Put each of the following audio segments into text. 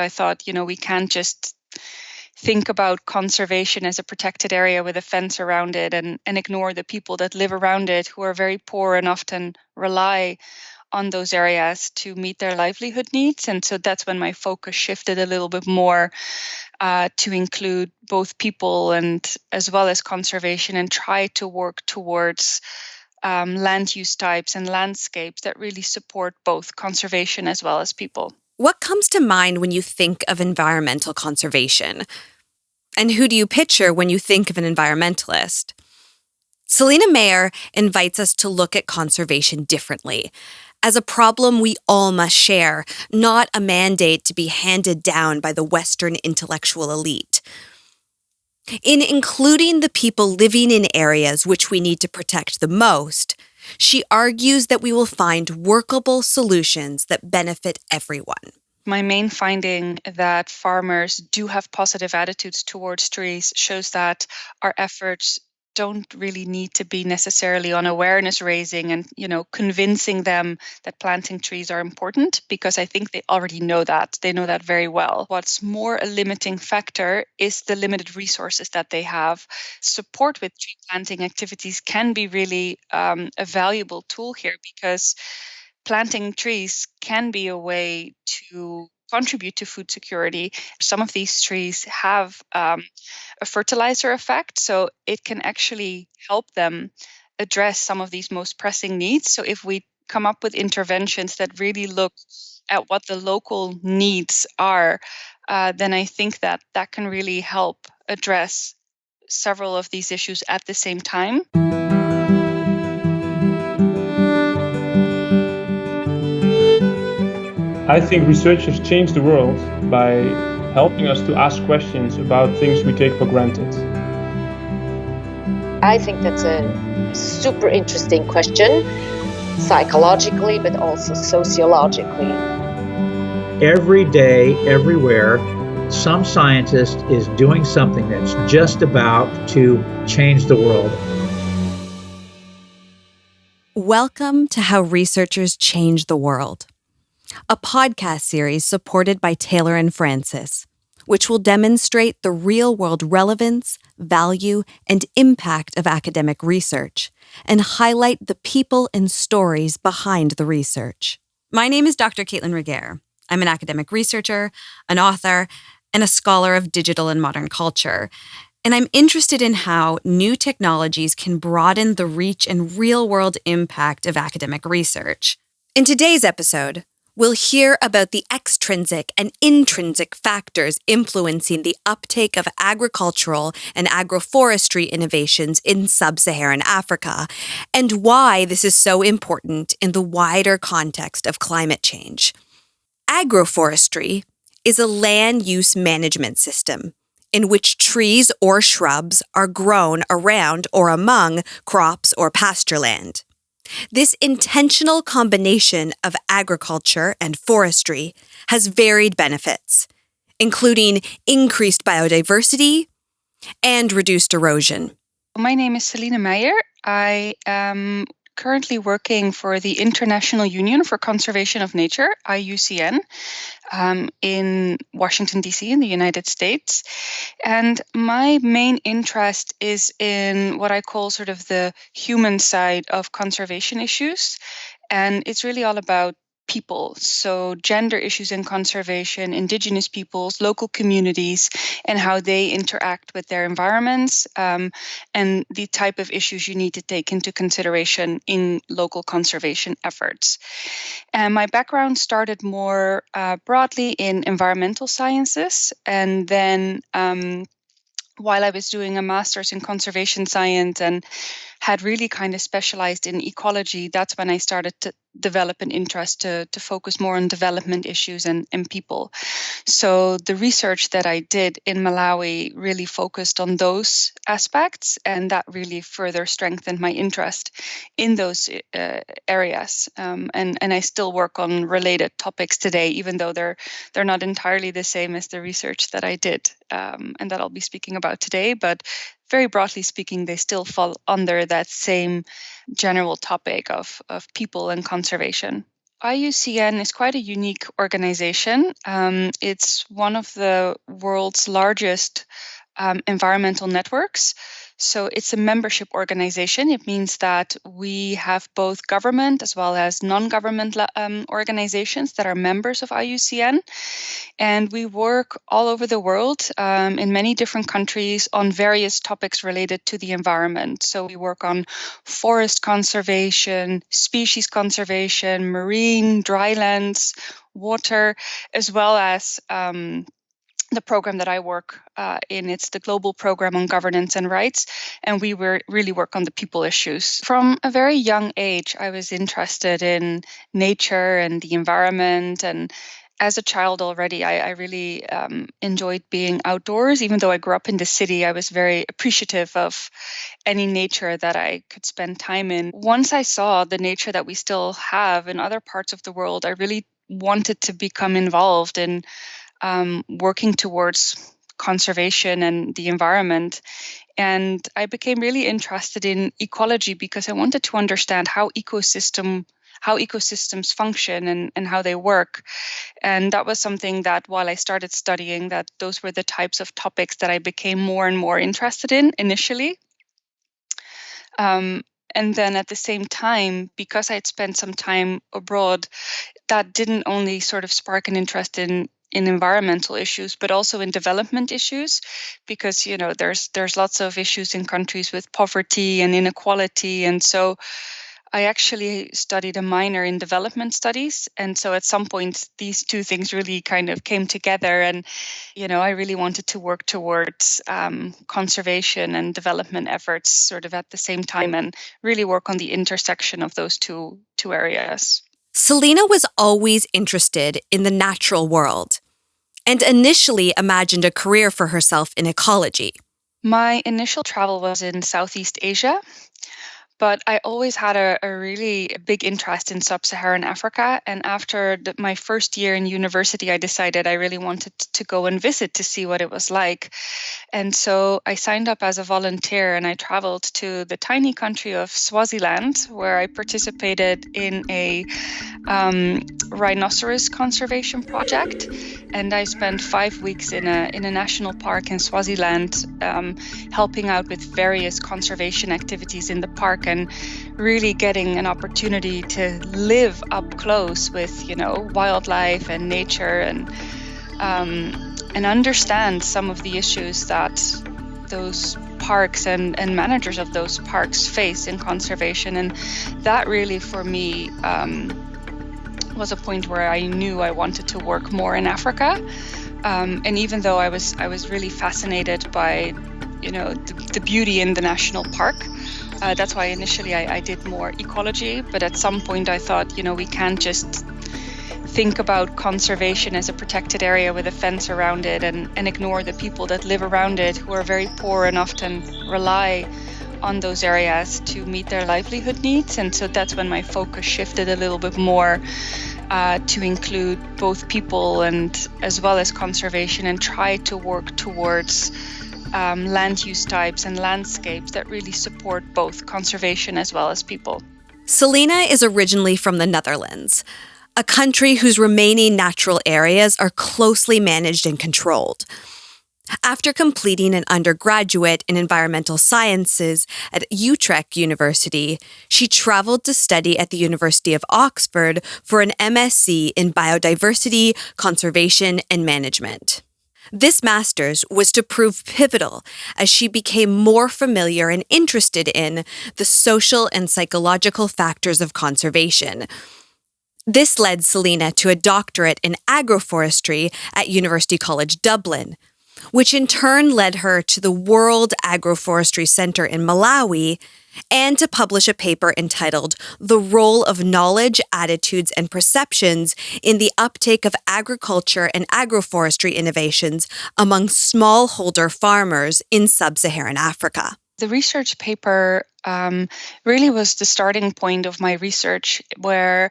I thought, we can't just think about conservation as a protected area with a fence around it and ignore the people that live around it who are very poor and often rely on those areas to meet their livelihood needs. And so that's when my focus shifted a little bit more to include both people and as well as conservation, and try to work towards land use types and landscapes that really support both conservation as well as people. What comes to mind when you think of environmental conservation? And who do you picture when you think of an environmentalist? Selina Meyer invites us to look at conservation differently, as a problem we all must share, not a mandate to be handed down by the Western intellectual elite. In including the people living in areas which we need to protect the most, she argues that we will find workable solutions that benefit everyone. My main finding that farmers do have positive attitudes towards trees shows that our efforts don't really need to be necessarily on awareness raising and, convincing them that planting trees are important, because I think they already know that. They know that very well. What's more a limiting factor is the limited resources that they have. Support with tree planting activities can be really a valuable tool here, because planting trees can be a way to contribute to food security. Some of these trees have a fertilizer effect, so it can actually help them address some of these most pressing needs. So if we come up with interventions that really look at what the local needs are, then I think that that can really help address several of these issues at the same time. I think researchers change the world by helping us to ask questions about things we take for granted. I think that's a super interesting question, psychologically, but also sociologically. Every day, everywhere, some scientist is doing something that's just about to change the world. Welcome to How Researchers Change the World, a podcast series supported by Taylor and Francis, which will demonstrate the real-world relevance, value, and impact of academic research, and highlight the people and stories behind the research. My name is Dr. Caitlin Regehr. I'm an academic researcher, an author, and a scholar of digital and modern culture. And I'm interested in how new technologies can broaden the reach and real-world impact of academic research. In today's episode, we'll hear about the extrinsic and intrinsic factors influencing the uptake of agricultural and agroforestry innovations in sub-Saharan Africa, and why this is so important in the wider context of climate change. Agroforestry is a land use management system in which trees or shrubs are grown around or among crops or pasture land. This intentional combination of agriculture and forestry has varied benefits, including increased biodiversity and reduced erosion. My name is Selina Meyer. I am currently working for the International Union for Conservation of Nature, IUCN, in Washington, D.C. in the United States. And my main interest is in what I call sort of the human side of conservation issues. And it's really all about people. So gender issues in conservation, indigenous peoples, local communities, and how they interact with their environments, and the type of issues you need to take into consideration in local conservation efforts. And my background started more broadly in environmental sciences, and then while I was doing a master's in conservation science and had really kind of specialized in ecology, that's when I started to develop an interest to focus more on development issues and people. So the research that I did in Malawi really focused on those aspects, and that really further strengthened my interest in those areas. And I still work on related topics today, even though they're not entirely the same as the research that I did, and that I'll be speaking about today. But very broadly speaking, they still fall under that same general topic of people and conservation. IUCN is quite a unique organization. It's one of the world's largest environmental networks. So it's a membership organization. It means that we have both government as well as non-government organizations that are members of IUCN. And we work all over the world in many different countries on various topics related to the environment. So we work on forest conservation, species conservation, marine, drylands, water, as well as the program that I work in. It's the Global Program on Governance and Rights, and we really work on the people issues. From a very young age, I was interested in nature and the environment, and as a child already, I really enjoyed being outdoors. Even though I grew up in the city, I was very appreciative of any nature that I could spend time in. Once I saw the nature that we still have in other parts of the world, I really wanted to become involved in working towards conservation and the environment. And I became really interested in ecology because I wanted to understand how ecosystems function and how they work. And that was something that while I started studying, that those were the types of topics that I became more and more interested in initially. And then at the same time, because I had spent some time abroad, that didn't only sort of spark an interest in environmental issues, but also in development issues, because there's lots of issues in countries with poverty and inequality. And so I actually studied a minor in development studies. And so at some point, these two things really kind of came together. And, I really wanted to work towards conservation and development efforts sort of at the same time and really work on the intersection of those two areas. Selena was always interested in the natural world and initially imagined a career for herself in ecology. My initial travel was in Southeast Asia, but I always had a really big interest in sub-Saharan Africa. And after my first year in university, I decided I really wanted to go and visit to see what it was like. And so I signed up as a volunteer and I traveled to the tiny country of Swaziland, where I participated in a rhinoceros conservation project. And I spent 5 weeks in a national park in Swaziland, helping out with various conservation activities in the park and really getting an opportunity to live up close with, wildlife and nature and understand some of the issues that those parks and managers of those parks face in conservation. And that really, for me, was a point where I knew I wanted to work more in Africa. And even though I was really fascinated by, the beauty in the national park, that's why initially I did more ecology. But at some point I thought, we can't just think about conservation as a protected area with a fence around it and ignore the people that live around it, who are very poor and often rely on those areas to meet their livelihood needs. And so that's when my focus shifted a little bit more to include both people and as well as conservation, and try to work towards land use types and landscapes that really support both conservation as well as people. Selena is originally from the Netherlands, a country whose remaining natural areas are closely managed and controlled. After completing an undergraduate in environmental sciences at Utrecht University, she traveled to study at the University of Oxford for an MSc in biodiversity, conservation, and management. This master's was to prove pivotal as she became more familiar and interested in the social and psychological factors of conservation. This led Selena to a doctorate in agroforestry at University College Dublin, which in turn led her to the World Agroforestry Center in Malawi and to publish a paper entitled The Role of Knowledge, Attitudes, and Perceptions in the Uptake of Agriculture and Agroforestry Innovations Among Smallholder Farmers in Sub-Saharan Africa. The research paper really was the starting point of my research, where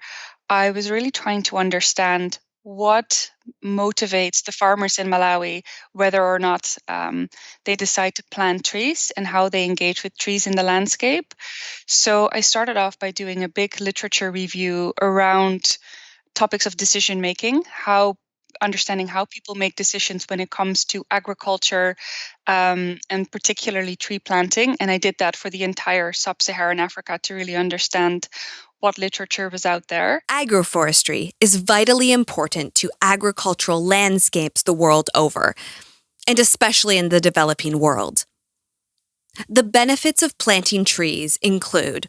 I was really trying to understand what motivates the farmers in Malawi, whether or not they decide to plant trees and how they engage with trees in the landscape. So I started off by doing a big literature review around topics of decision making, understanding how people make decisions when it comes to agriculture, and particularly tree planting. And I did that for the entire sub-Saharan Africa to really understand what literature was out there. Agroforestry is vitally important to agricultural landscapes the world over, and especially in the developing world. The benefits of planting trees include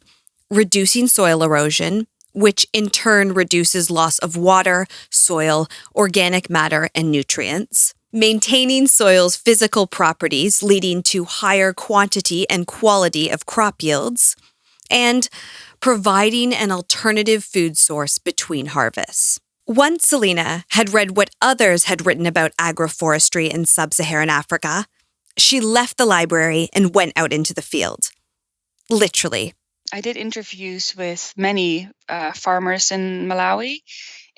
reducing soil erosion, which in turn reduces loss of water, soil, organic matter, and nutrients, maintaining soil's physical properties, leading to higher quantity and quality of crop yields, and providing an alternative food source between harvests. Once Selina had read what others had written about agroforestry in sub-Saharan Africa, she left the library and went out into the field. Literally. I did interviews with many farmers in Malawi.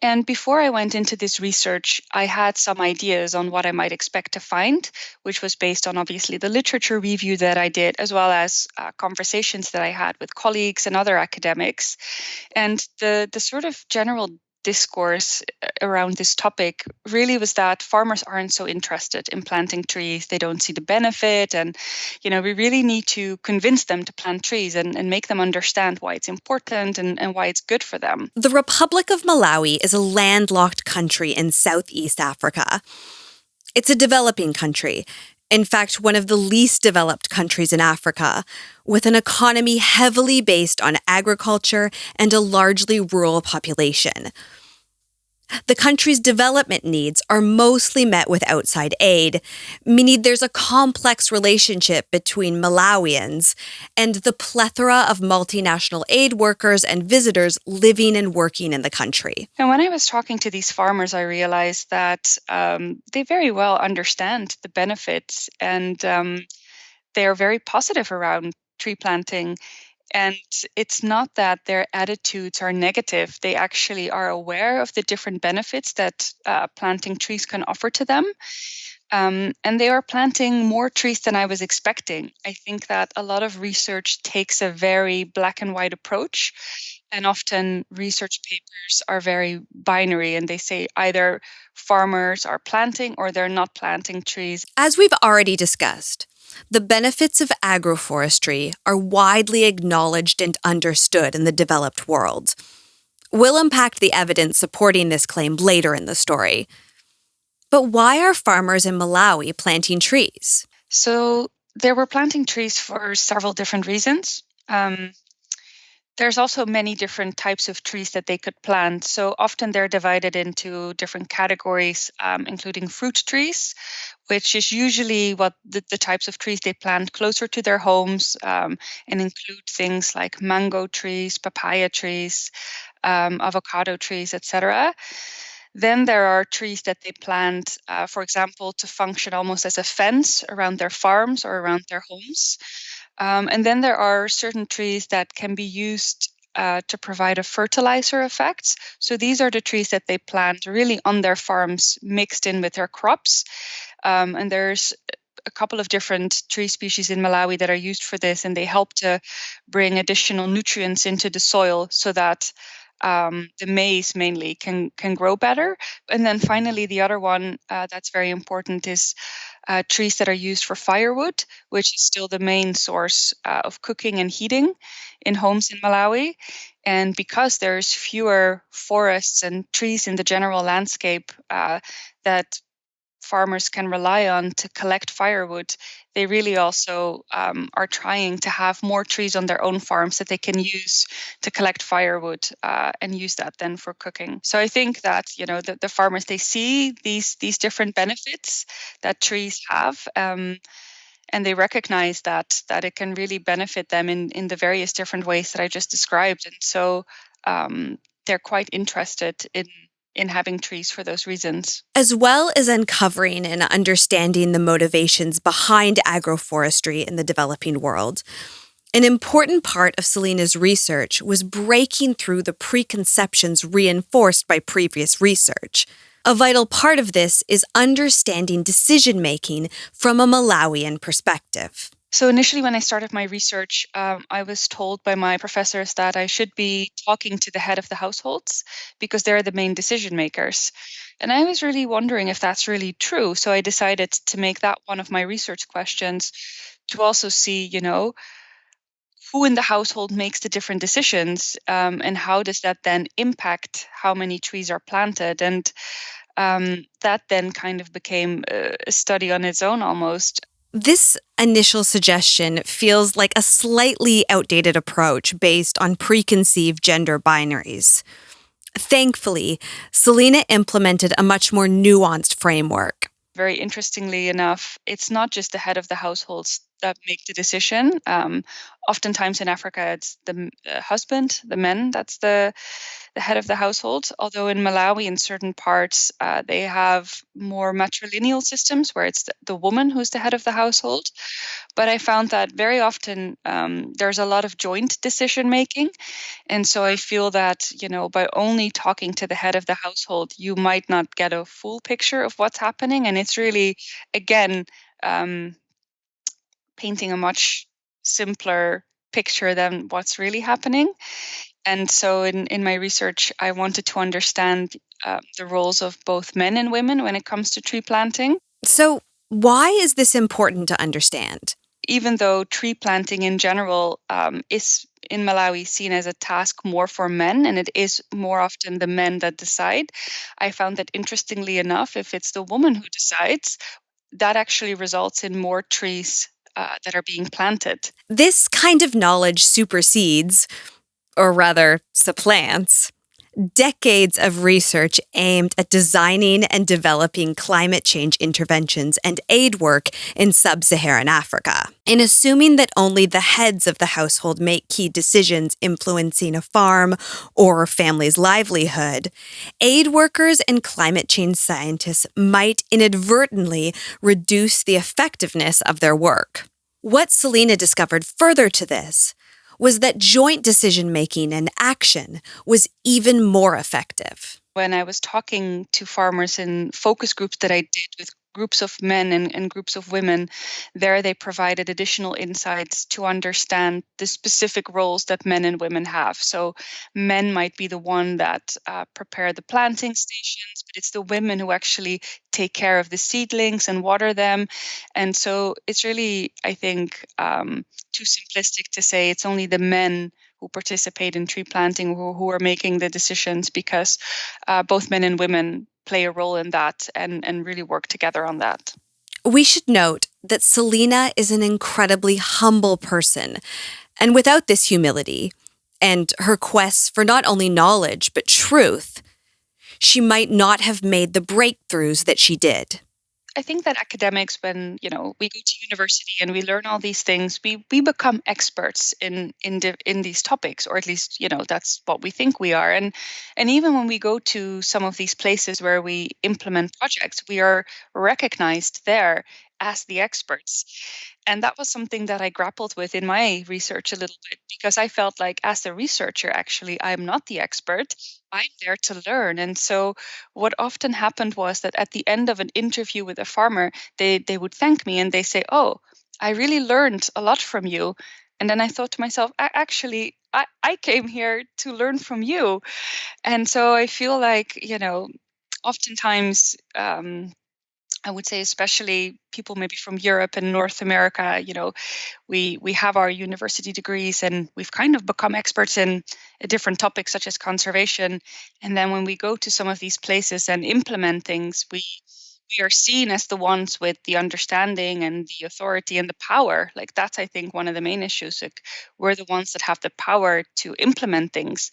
And before I went into this research, I had some ideas on what I might expect to find, which was based on obviously the literature review that I did, as well as conversations that I had with colleagues and other academics. And the sort of general discourse around this topic really was that farmers aren't so interested in planting trees. They don't see the benefit. And, we really need to convince them to plant trees and make them understand why it's important and why it's good for them. The Republic of Malawi is a landlocked country in Southeast Africa. It's a developing country. In fact, one of the least developed countries in Africa, with an economy heavily based on agriculture and a largely rural population. The country's development needs are mostly met with outside aid, meaning there's a complex relationship between Malawians and the plethora of multinational aid workers and visitors living and working in the country. And when I was talking to these farmers, I realized that they very well understand the benefits, and they are very positive around tree planting. And it's not that their attitudes are negative. They actually are aware of the different benefits that planting trees can offer to them. And they are planting more trees than I was expecting. I think that a lot of research takes a very black and white approach. And often research papers are very binary, and they say either farmers are planting or they're not planting trees. As we've already discussed, the benefits of agroforestry are widely acknowledged and understood in the developed world. We'll unpack the evidence supporting this claim later in the story. But why are farmers in Malawi planting trees? So they were planting trees for several different reasons. There's also many different types of trees that they could plant. So often they're divided into different categories, including fruit trees, which is usually what the types of trees they plant closer to their homes, and include things like mango trees, papaya trees, avocado trees, etc. Then there are trees that they plant, for example, to function almost as a fence around their farms or around their homes. And then there are certain trees that can be used to provide a fertilizer effect. So these are the trees that they plant really on their farms, mixed in with their crops. And there's a couple of different tree species in Malawi that are used for this, and they help to bring additional nutrients into the soil so that the maize mainly can grow better. And then finally, the other one that's very important is trees that are used for firewood, which is still the main source of cooking and heating in homes in Malawi. And because there's fewer forests and trees in the general landscape that farmers can rely on to collect firewood, they really also are trying to have more trees on their own farms that they can use to collect firewood and use that then for cooking. So I think that the farmers, they see these different benefits that trees have, and they recognize that it can really benefit them in the various different ways that I just described. And so they're quite interested in having trees for those reasons. As well as uncovering and understanding the motivations behind agroforestry in the developing world, an important part of Selina's research was breaking through the preconceptions reinforced by previous research. A vital part of this is understanding decision-making from a Malawian perspective. So initially, when I started my research, I was told by my professors that I should be talking to the head of the households because they're the main decision makers. And I was really wondering if that's really true. So I decided to make that one of my research questions to also see, who in the household makes the different decisions, and how does that then impact how many trees are planted. And that then kind of became a study on its own almost. This initial suggestion feels like a slightly outdated approach based on preconceived gender binaries. Thankfully, Selena implemented a much more nuanced framework. Very interestingly enough, it's not just the head of the households that make the decision. Oftentimes in Africa, it's the husband, the men, that's the head of the household. Although in Malawi, in certain parts, they have more matrilineal systems where it's the woman who's the head of the household. But I found that very often there's a lot of joint decision making. And so I feel that, by only talking to the head of the household, you might not get a full picture of what's happening. And it's really, again, painting a much simpler picture than what's really happening. And so in my research, I wanted to understand the roles of both men and women when it comes to tree planting. So why is this important to understand? Even though tree planting in general is in Malawi seen as a task more for men, and it is more often the men that decide, I found that interestingly enough, if it's the woman who decides, that actually results in more trees that are being planted. This kind of knowledge supersedes, or rather supplants, decades of research aimed at designing and developing climate change interventions and aid work in sub-Saharan Africa. In assuming that only the heads of the household make key decisions influencing a farm or family's livelihood, aid workers and climate change scientists might inadvertently reduce the effectiveness of their work. What Selena discovered further to this was that joint decision-making and action was even more effective. When I was talking to farmers in focus groups that I did with groups of men and groups of women, there they provided additional insights to understand the specific roles that men and women have. So men might be the one that prepare the planting stations, but it's the women who actually take care of the seedlings and water them. And so it's really, I think, too simplistic to say it's only the men who participate in tree planting who are making the decisions, because both men and women play a role in that and really work together on that. We should note that Selena is an incredibly humble person, and without this humility and her quest for not only knowledge but truth, she might not have made the breakthroughs that she did. I think that academics, when we go to university and we learn all these things, we become experts in these topics, or at least that's what we think we are. And even when we go to some of these places where we implement projects, we are recognized there as the experts. And that was something that I grappled with in my research a little bit, because I felt like as a researcher, actually, I'm not the expert. I'm there to learn. And so what often happened was that at the end of an interview with a farmer, they would thank me and they say, "Oh, I really learned a lot from you." And then I thought to myself, I came here to learn from you. And so I feel like, oftentimes, I would say, especially people maybe from Europe and North America, we have our university degrees and we've kind of become experts in a different topics such as conservation. And then when we go to some of these places and implement things, we are seen as the ones with the understanding and the authority and the power. Like that's, I think, one of the main issues. Like we're the ones that have the power to implement things.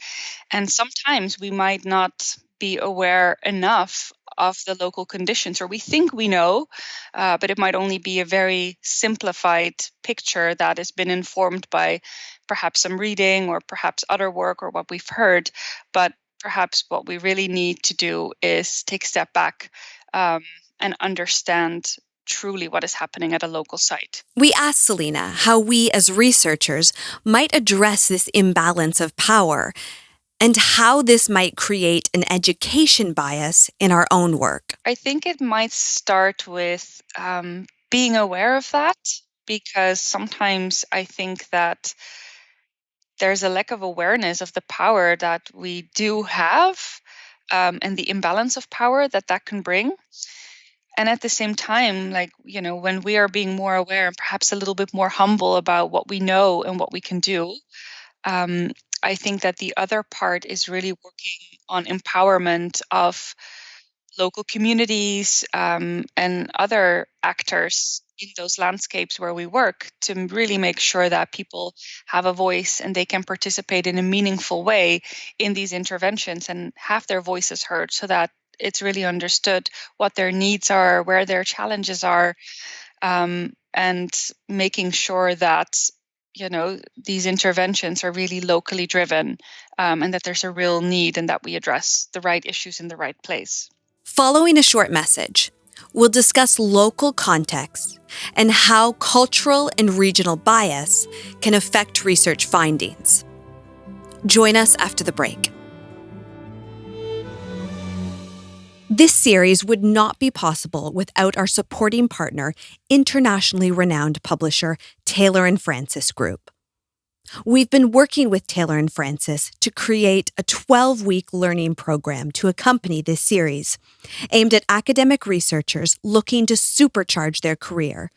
And sometimes we might not be aware enough of the local conditions, or we think we know, but it might only be a very simplified picture that has been informed by perhaps some reading or perhaps other work or what we've heard. But perhaps what we really need to do is take a step back and understand truly what is happening at a local site. We asked Selena how we as researchers might address this imbalance of power and how this might create an education bias in our own work. I think it might start with being aware of that, because sometimes I think that there's a lack of awareness of the power that we do have, and the imbalance of power that that can bring. And at the same time, like, when we are being more aware and perhaps a little bit more humble about what we know and what we can do, um, I think that the other part is really working on empowerment of local communities, and other actors in those landscapes where we work, to really make sure that people have a voice and they can participate in a meaningful way in these interventions and have their voices heard, so that it's really understood what their needs are, where their challenges are, and making sure that these interventions are really locally driven, and that there's a real need and that we address the right issues in the right place. Following a short message, we'll discuss local context and how cultural and regional bias can affect research findings. Join us after the break. This series would not be possible without our supporting partner, internationally renowned publisher Taylor & Francis Group. We've been working with Taylor & Francis to create a 12-week learning program to accompany this series, aimed at academic researchers looking to supercharge their career.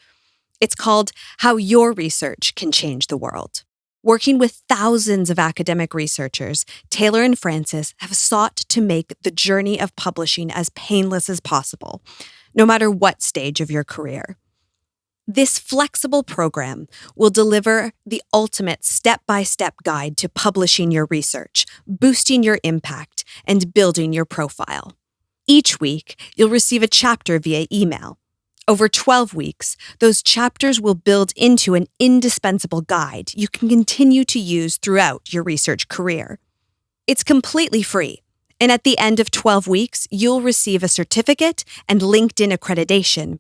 It's called How Your Research Can Change the World. Working with thousands of academic researchers, Taylor & Francis have sought to make the journey of publishing as painless as possible, no matter what stage of your career. This flexible program will deliver the ultimate step-by-step guide to publishing your research, boosting your impact, and building your profile. Each week, you'll receive a chapter via email. Over 12 weeks, those chapters will build into an indispensable guide you can continue to use throughout your research career. It's completely free, and at the end of 12 weeks, you'll receive a certificate and LinkedIn accreditation,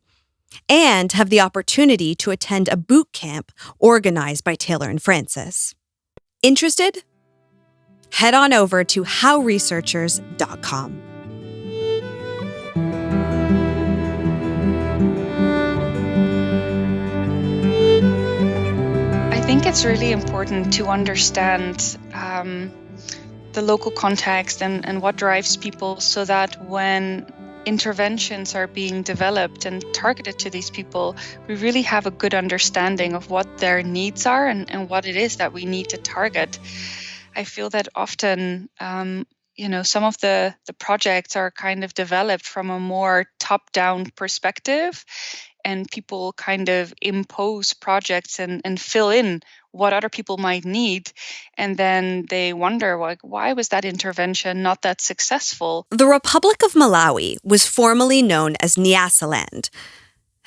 and have the opportunity to attend a boot camp organized by Taylor & Francis. Interested? Head on over to howresearchers.com. I think it's really important to understand the local context and what drives people, so that when interventions are being developed and targeted to these people, we really have a good understanding of what their needs are and what it is that we need to target. I feel that often, some of the projects are kind of developed from a more top-down perspective, and people kind of impose projects and fill in what other people might need. And then they wonder, like, why was that intervention not that successful? The Republic of Malawi was formerly known as Nyasaland.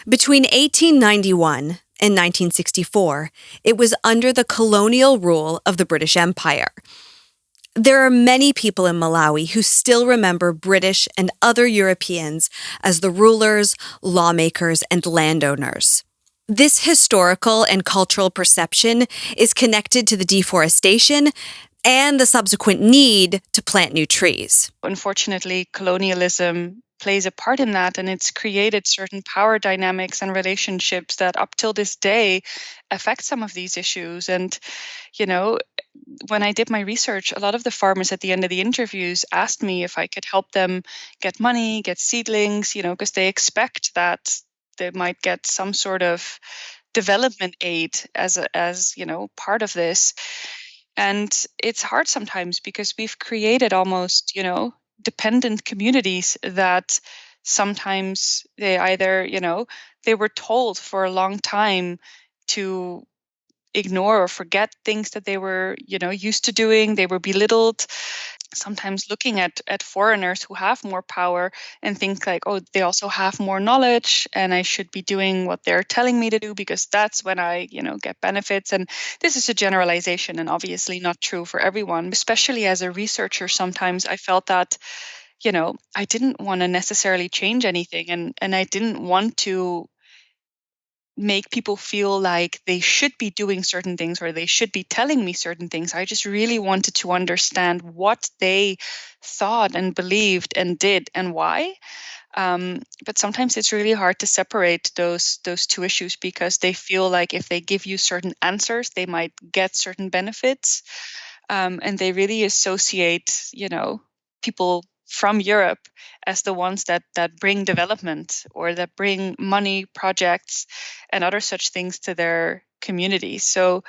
Between 1891 and 1964, it was under the colonial rule of the British Empire. There are many people in Malawi who still remember British and other Europeans as the rulers, lawmakers, and landowners. This historical and cultural perception is connected to the deforestation and the subsequent need to plant new trees. Unfortunately, colonialism plays a part in that, and it's created certain power dynamics and relationships that up till this day affect some of these issues. And, when I did my research, a lot of the farmers at the end of the interviews asked me if I could help them get money, get seedlings, because they expect that they might get some sort of development aid as part of this. And it's hard sometimes because we've created almost, dependent communities that sometimes they either, they were told for a long time to ignore or forget things that they were, used to doing. They were belittled. Sometimes looking at foreigners who have more power and think like, oh, they also have more knowledge and I should be doing what they're telling me to do because that's when I, get benefits. And this is a generalization and obviously not true for everyone. Especially as a researcher, sometimes I felt that, I didn't want to necessarily change anything and I didn't want to make people feel like they should be doing certain things or they should be telling me certain things. I just really wanted to understand what they thought and believed and did and why. But sometimes it's really hard to separate those two issues because they feel like if they give you certain answers, they might get certain benefits, and they really associate, people from Europe as the ones that bring development or that bring money, projects, and other such things to their community. So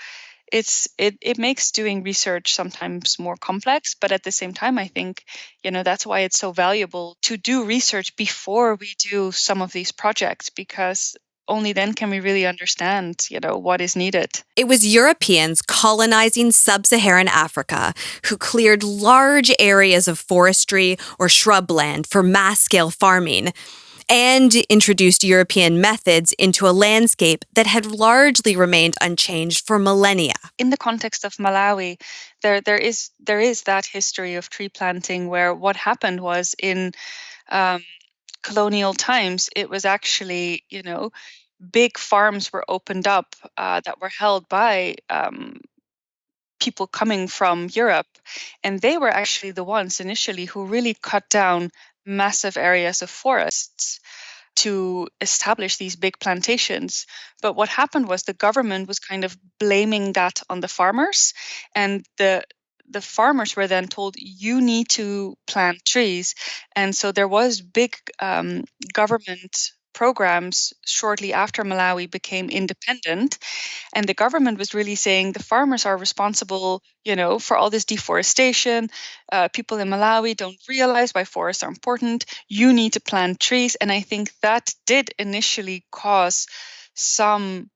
it makes doing research sometimes more complex, but at the same time, I think, that's why it's so valuable to do research before we do some of these projects, because only then can we really understand, what is needed. It was Europeans colonizing sub-Saharan Africa who cleared large areas of forestry or shrubland for mass-scale farming and introduced European methods into a landscape that had largely remained unchanged for millennia. In the context of Malawi, there is that history of tree planting where what happened was in colonial times, it was actually, big farms were opened up that were held by people coming from Europe. And they were actually the ones initially who really cut down massive areas of forests to establish these big plantations. But what happened was the government was kind of blaming that on the farmers, and the farmers were then told, you need to plant trees. And so there was big government programs shortly after Malawi became independent, and the government was really saying the farmers are responsible, for all this deforestation. People in Malawi don't realize why forests are important. You need to plant trees. And I think that did initially cause some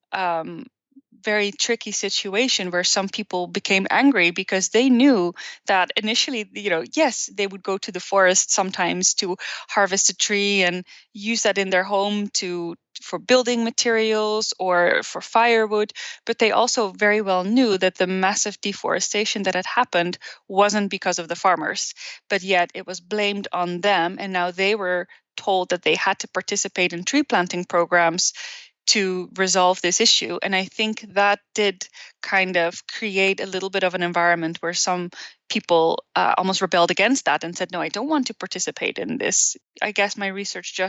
very tricky situation where some people became angry because they knew that initially, yes, they would go to the forest sometimes to harvest a tree and use that in their home for building materials or for firewood, but they also very well knew that the massive deforestation that had happened wasn't because of the farmers, but yet it was blamed on them, and now they were told that they had to participate in tree planting programs to resolve this issue. And I think that did kind of create a little bit of an environment where some people almost rebelled against that and said, no, I don't want to participate in this. I guess my research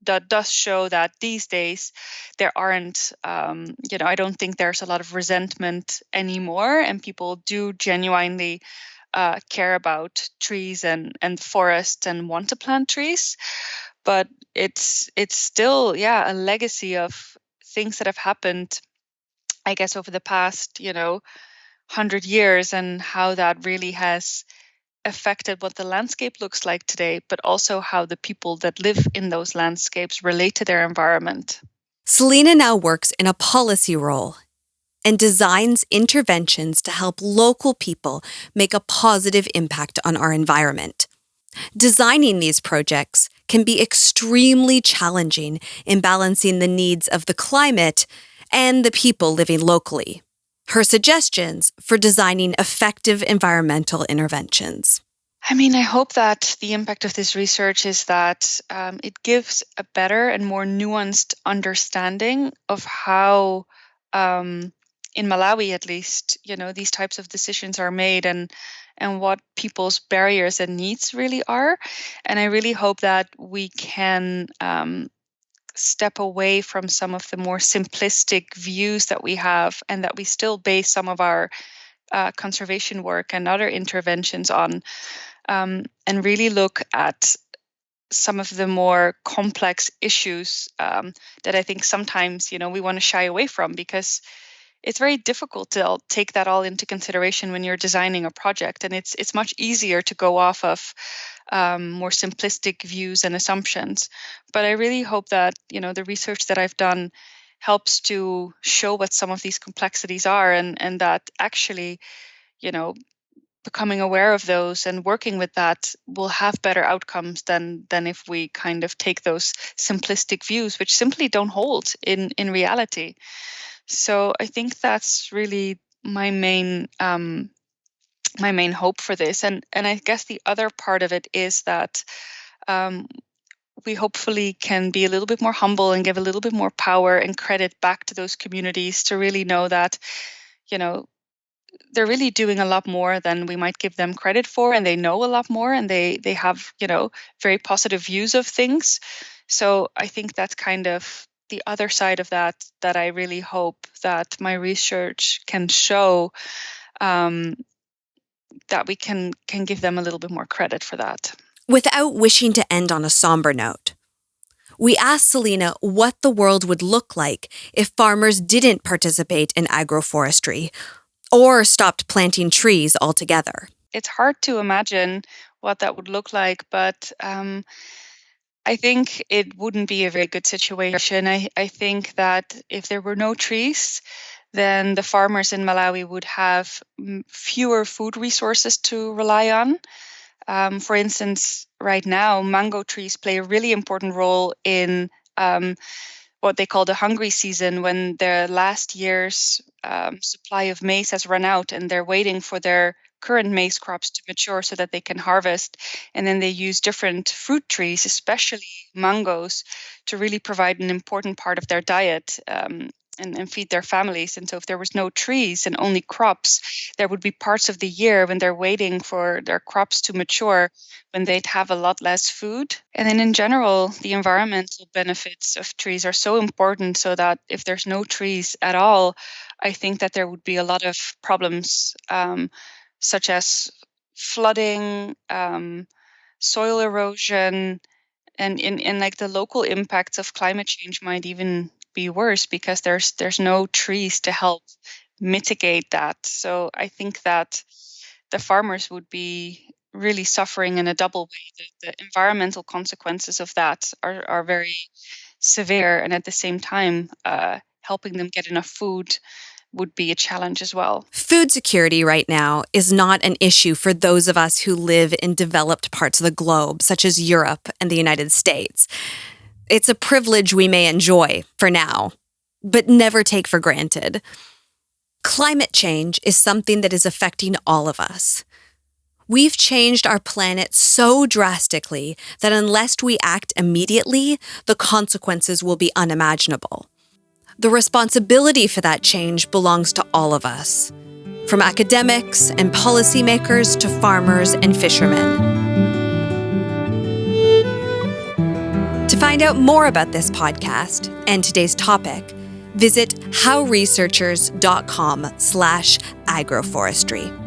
that does show that these days there aren't, I don't think there's a lot of resentment anymore, and people do genuinely care about trees and forests and want to plant trees. But it's still, a legacy of things that have happened, I guess, over the past, 100 years, and how that really has affected what the landscape looks like today, but also how the people that live in those landscapes relate to their environment. Selena now works in a policy role and designs interventions to help local people make a positive impact on our environment. Designing these projects can be extremely challenging in balancing the needs of the climate and the people living locally. Her suggestions for designing effective environmental interventions. I hope that the impact of this research is that it gives a better and more nuanced understanding of how, in Malawi at least, these types of decisions are made, and what people's barriers and needs really are. And I really hope that we can step away from some of the more simplistic views that we have, and that we still base some of our conservation work and other interventions on, and really look at some of the more complex issues that I think sometimes, we want to shy away from, because it's very difficult to take that all into consideration when you're designing a project. And it's much easier to go off of more simplistic views and assumptions. But I really hope that, the research that I've done helps to show what some of these complexities are, and that actually, becoming aware of those and working with that will have better outcomes than if we kind of take those simplistic views, which simply don't hold in reality. So I think that's really my main hope for this. And I guess the other part of it is that we hopefully can be a little bit more humble and give a little bit more power and credit back to those communities to really know that, they're really doing a lot more than we might give them credit for, and they know a lot more, and they have, very positive views of things. So I think that's kind of the other side of that I really hope that my research can show, that we can give them a little bit more credit for that. Without wishing to end on a somber note, we asked Selena what the world would look like if farmers didn't participate in agroforestry or stopped planting trees altogether. It's hard to imagine what that would look like, but I think it wouldn't be a very good situation. I think that if there were no trees, then the farmers in Malawi would have fewer food resources to rely on. For instance, right now, mango trees play a really important role in what they call the hungry season, when their last year's supply of maize has run out and they're waiting for their current maize crops to mature so that they can harvest. And then they use different fruit trees, especially mangoes, to really provide an important part of their diet. And feed their families. And so if there was no trees and only crops, there would be parts of the year when they're waiting for their crops to mature, when they'd have a lot less food. And then in general, the environmental benefits of trees are so important, so that if there's no trees at all, I think that there would be a lot of problems, such as flooding, soil erosion, and in like the local impacts of climate change might even be worse, because there's no trees to help mitigate that. So I think that the farmers would be really suffering in a double way. The environmental consequences of that are very severe, and at the same time, helping them get enough food would be a challenge as well. Food security right now is not an issue for those of us who live in developed parts of the globe, such as Europe and the United States. It's a privilege we may enjoy for now, but never take for granted. Climate change is something that is affecting all of us. We've changed our planet so drastically that unless we act immediately, the consequences will be unimaginable. The responsibility for that change belongs to all of us, from academics and policymakers to farmers and fishermen. To find out more about this podcast and today's topic, visit howresearchers.com/agroforestry.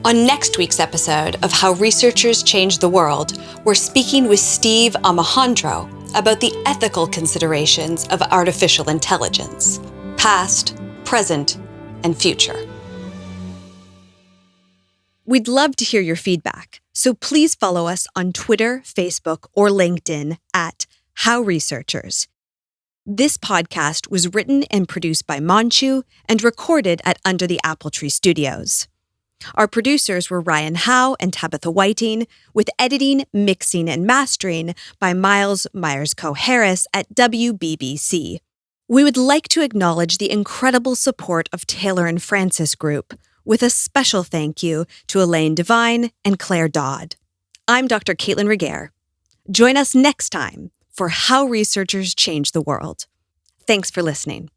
On next week's episode of How Researchers Change the World, we're speaking with Steve Alejandro about the ethical considerations of artificial intelligence, past, present, and future. We'd love to hear your feedback, so please follow us on Twitter, Facebook, or LinkedIn at How Researchers. This podcast was written and produced by Manchu and recorded at Under the Apple Tree Studios. Our producers were Ryan Howe and Tabitha Whiting, with editing, mixing, and mastering by Miles Myers-Coe-Harris at WBBC. We would like to acknowledge the incredible support of Taylor and Francis Group, with a special thank you to Elaine Devine and Claire Dodd. I'm Dr. Caitlin Regehr. Join us next time for How Researchers Change the World. Thanks for listening.